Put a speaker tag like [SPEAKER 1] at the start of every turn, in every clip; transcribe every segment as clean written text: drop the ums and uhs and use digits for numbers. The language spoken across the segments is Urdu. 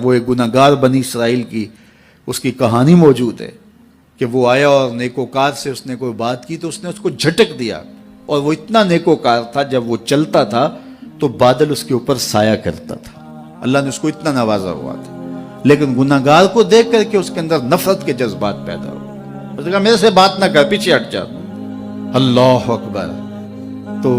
[SPEAKER 1] وہ ایک گناہگار بنی اسرائیل کی اس کی کہانی موجود ہے کہ وہ آیا اور نیکوکار سے اس نے کوئی بات کی تو اس نے اس کو جھٹک دیا، اور وہ اتنا نیکوکار تھا جب وہ چلتا تھا تو بادل اس کے اوپر سایہ کرتا تھا، اللہ نے اس کو اتنا نوازا ہوا تھا۔ لیکن گناہگار کو دیکھ کر کے اس کے اندر نفرت کے جذبات پیدا ہوئے، اس نے کہا میرے سے بات نہ کر، پیچھے ہٹ جا۔ اللہ اکبر! تو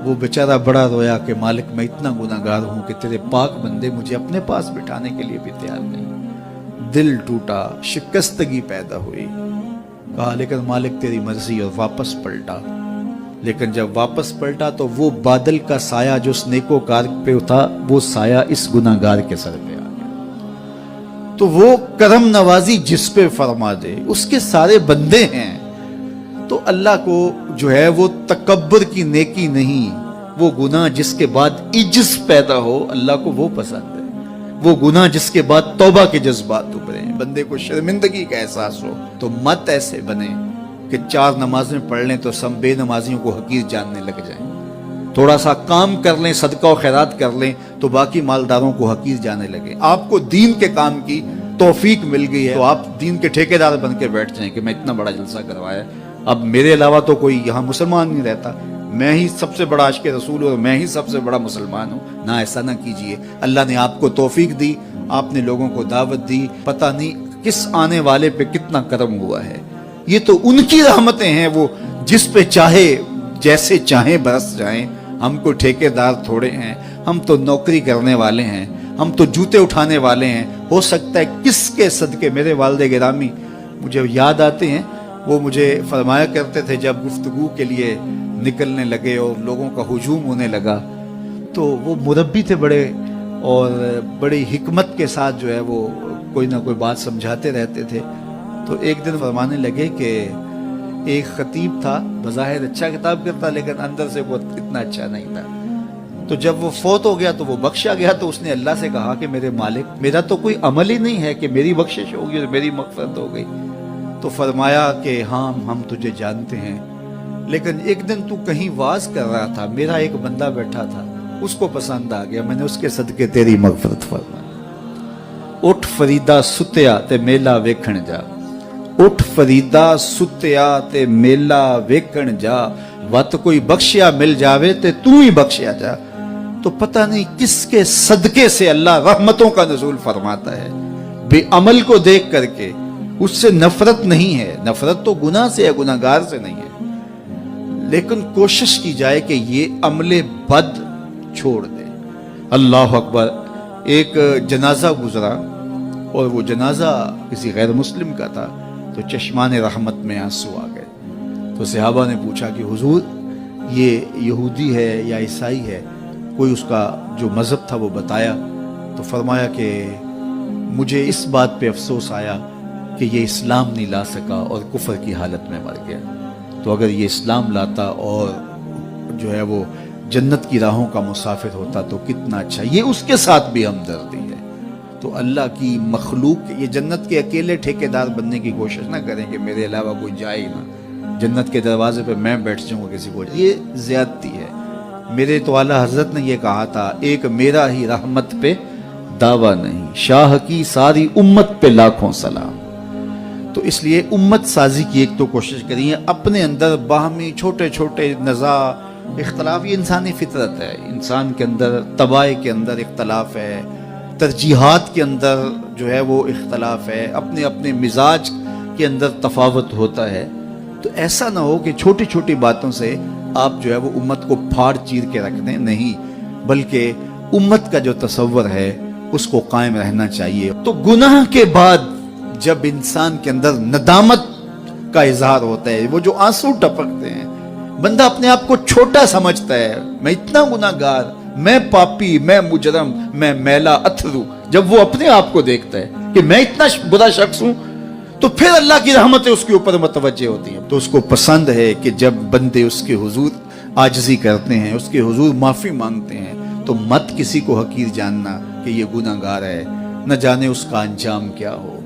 [SPEAKER 1] وہ بیچارہ بڑا رویا کہ مالک میں اتنا گناہگار ہوں کہ تیرے پاک بندے مجھے اپنے پاس بٹھانے کے لیے بھی تیار نہیں۔ دل ٹوٹا، شکستگی پیدا ہوئی، کہا لیکن مالک تیری مرضی، اور واپس پلٹا۔ لیکن جب واپس پلٹا تو وہ بادل کا سایہ جو اس نیکوکار پہ تھا وہ سایہ اس گناہگار کے سر پہ آ گیا۔ تو وہ کرم نوازی جس پہ فرما دے، اس کے سارے بندے ہیں۔ تو اللہ کو جو ہے وہ تکبر کی نیکی نہیں، وہ گناہ جس کے بعد عجز پیدا ہو، اللہ کو وہ پسند ہے۔ وہ گناہ جس کے بعد توبہ کے جذبات ابھریں، بندے کو شرمندگی کا احساس ہو۔ تو مت ایسے بنے کہ 4 نمازیں پڑھ لیں تو سب بے نمازیوں کو حقیر جاننے لگ جائیں، تھوڑا سا کام کر لیں، صدقہ و خیرات کر لیں تو باقی مالداروں کو حقیر جانے لگے۔ آپ کو دین کے کام کی توفیق مل گئی ہے تو آپ دین کے ٹھیکیدار بن کے بیٹھ جائیں کہ میں اتنا بڑا جلسہ کروایا، اب میرے علاوہ تو کوئی یہاں مسلمان نہیں رہتا، میں ہی سب سے بڑا عاشق رسول ہوں اور میں ہی سب سے بڑا مسلمان ہوں۔ نہ، ایسا نہ کیجئے۔ اللہ نے آپ کو توفیق دی، آپ نے لوگوں کو دعوت دی، پتہ نہیں کس آنے والے پہ کتنا کرم ہوا ہے۔ یہ تو ان کی رحمتیں ہیں، وہ جس پہ چاہے جیسے چاہیں برس جائیں۔ ہم کو ٹھیکیدار تھوڑے ہیں، ہم تو نوکری کرنے والے ہیں، ہم تو جوتے اٹھانے والے ہیں۔ ہو سکتا ہے کس کے صدقے میرے والد گرامی مجھے یاد آتے ہیں، وہ مجھے فرمایا کرتے تھے جب گفتگو کے لیے نکلنے لگے اور لوگوں کا ہجوم ہونے لگا، تو وہ مربی تھے بڑے، اور بڑی حکمت کے ساتھ جو ہے وہ کوئی نہ کوئی بات سمجھاتے رہتے تھے۔ تو ایک دن فرمانے لگے کہ ایک خطیب تھا، بظاہر اچھا خطاب کرتا لیکن اندر سے وہ اتنا اچھا نہیں تھا۔ تو جب وہ فوت ہو گیا تو وہ بخشا گیا، تو اس نے اللہ سے کہا کہ میرے مالک، میرا تو کوئی عمل ہی نہیں ہے کہ میری بخشش ہوگی اور میری مغفرت ہو گئی۔ تو فرمایا کہ ہاں ہم تجھے جانتے ہیں، لیکن ایک دن تو کہیں واز کر رہا تھا، میرا ایک بندہ بیٹھا تھا، اس کو پسند آ گیا، میں نے اس کے صدقے تیری مغفرت فرمائی۔ اٹھ فریدا ستیا تے میلا ویکھن جا، اٹھ فریدا ستیا تے میلا ویکھن جا، وت کوئی بخشیا مل جاوے تے تو ہی بخشیا جا۔ تو پتہ نہیں کس کے صدقے سے اللہ رحمتوں کا نزول فرماتا ہے۔ بے عمل کو دیکھ کر کے اس سے نفرت نہیں ہے، نفرت تو گناہ سے ہے، گناہگار سے نہیں ہے، لیکن کوشش کی جائے کہ یہ عمل بد چھوڑ دے۔ اللہ اکبر! ایک جنازہ گزرا اور وہ جنازہ کسی غیر مسلم کا تھا، تو چشمان رحمت میں آنسو آ گئے۔ تو صحابہ نے پوچھا کہ حضور یہ یہودی ہے یا عیسائی ہے؟ کوئی اس کا جو مذہب تھا وہ بتایا۔ تو فرمایا کہ مجھے اس بات پہ افسوس آیا کہ یہ اسلام نہیں لا سکا اور کفر کی حالت میں مر گیا، تو اگر یہ اسلام لاتا اور جو ہے وہ جنت کی راہوں کا مسافر ہوتا تو کتنا اچھا۔ یہ اس کے ساتھ بھی ہمدردی ہے۔ تو اللہ کی مخلوق، یہ جنت کے اکیلے ٹھیکیدار بننے کی کوشش نہ کریں کہ میرے علاوہ کوئی جائے نہ، جنت کے دروازے پہ میں بیٹھ جاؤں گا کسی کو، یہ زیادتی ہے۔ میرے تو اعلیٰ حضرت نے یہ کہا تھا، ایک میرا ہی رحمت پہ دعویٰ نہیں، شاہ کی ساری امت پہ لاکھوں سلام۔ تو اس لیے امت سازی کی ایک تو کوشش کریے، اپنے اندر باہمی چھوٹے چھوٹے نزاع اختلاف، یہ انسانی فطرت ہے، انسان کے اندر طباع کے اندر اختلاف ہے، ترجیحات کے اندر جو ہے وہ اختلاف ہے، اپنے اپنے مزاج کے اندر تفاوت ہوتا ہے۔ تو ایسا نہ ہو کہ چھوٹی چھوٹی باتوں سے آپ جو ہے وہ امت کو پھاڑ چیر کے رکھ دیں، نہیں، بلکہ امت کا جو تصور ہے اس کو قائم رہنا چاہیے۔ تو گناہ کے بعد جب انسان کے اندر ندامت کا اظہار ہوتا ہے، وہ جو آنسو ٹپکتے ہیں، بندہ اپنے آپ کو چھوٹا سمجھتا ہے، میں اتنا گناہگار، میں پاپی، میں مجرم، میں میلا اتھرو، جب وہ اپنے آپ کو دیکھتا ہے کہ میں اتنا برا شخص ہوں، تو پھر اللہ کی رحمتیں اس کے اوپر متوجہ ہوتی ہیں۔ تو اس کو پسند ہے کہ جب بندے اس کے حضور عاجزی کرتے ہیں، اس کے حضور معافی مانگتے ہیں، تو مت کسی کو حقیر جاننا کہ یہ گناہگار ہے، نہ جانے اس کا انجام کیا ہو۔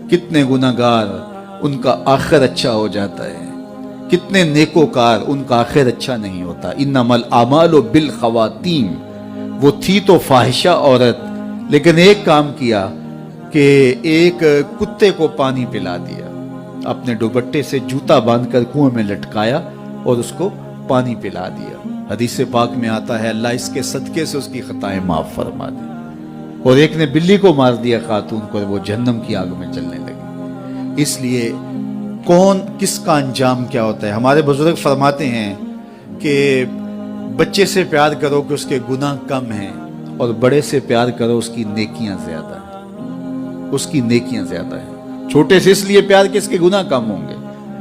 [SPEAKER 1] کتنے گناہگار ان کا آخر اچھا ہو جاتا ہے، کتنے نیکوکار ان کا آخر اچھا نہیں ہوتا۔ انما الاعمال بالخواتیم، وہ تھی تو فاحشہ عورت لیکن ایک کام کیا کہ ایک کتے کو پانی پلا دیا، اپنے دوپٹے سے جوتا باندھ کر کنویں میں لٹکایا اور اس کو پانی پلا دیا۔ حدیث پاک میں آتا ہے اللہ اس کے صدقے سے اس کی خطائیں معاف فرما دی۔ اور ایک نے بلی کو مار دیا خاتون کو، اور وہ جہنم کی آگ میں جلنے لگی۔ اس لیے کون کس کا انجام کیا ہوتا ہے؟ ہمارے بزرگ فرماتے ہیں کہ بچے سے پیار کرو کہ اس کے گناہ کم ہیں، اور بڑے سے پیار کرو اس کی نیکیاں زیادہ ہیں، اس کی نیکیاں زیادہ ہیں۔ چھوٹے سے اس لیے پیار کہ اس کے گناہ کم ہوں گے،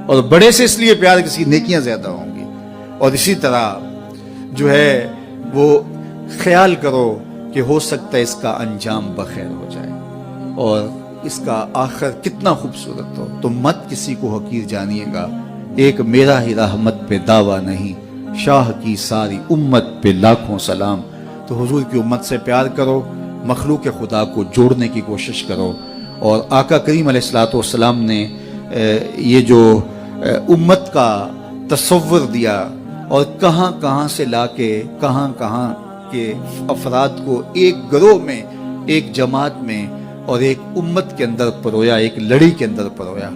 [SPEAKER 1] اور بڑے سے اس لیے پیار کہ اس کی نیکیاں زیادہ ہوں گی۔ اور اسی طرح جو ہے وہ خیال کرو کہ ہو سکتا ہے اس کا انجام بخیر ہو جائے اور اس کا آخر کتنا خوبصورت ہو، تو مت کسی کو حقیر جانیے گا۔ ایک میرا ہی رحمت پہ دعویٰ نہیں، شاہ کی ساری امت پہ لاکھوں سلام۔ تو حضور کی امت سے پیار کرو، مخلوق خدا کو جوڑنے کی کوشش کرو، اور آقا کریم علیہ الصلوۃ والسلام نے یہ جو امت کا تصور دیا اور کہاں کہاں سے لا کے کہاں کہاں کے افراد کو ایک گروہ میں، ایک جماعت میں اور ایک امت کے اندر پرویا، ایک لڑی کے اندر پرویا،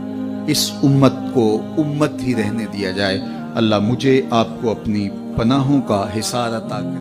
[SPEAKER 1] اس امت کو امت ہی رہنے دیا جائے۔ اللہ مجھے آپ کو اپنی پناہوں کا حصار عطا کرے۔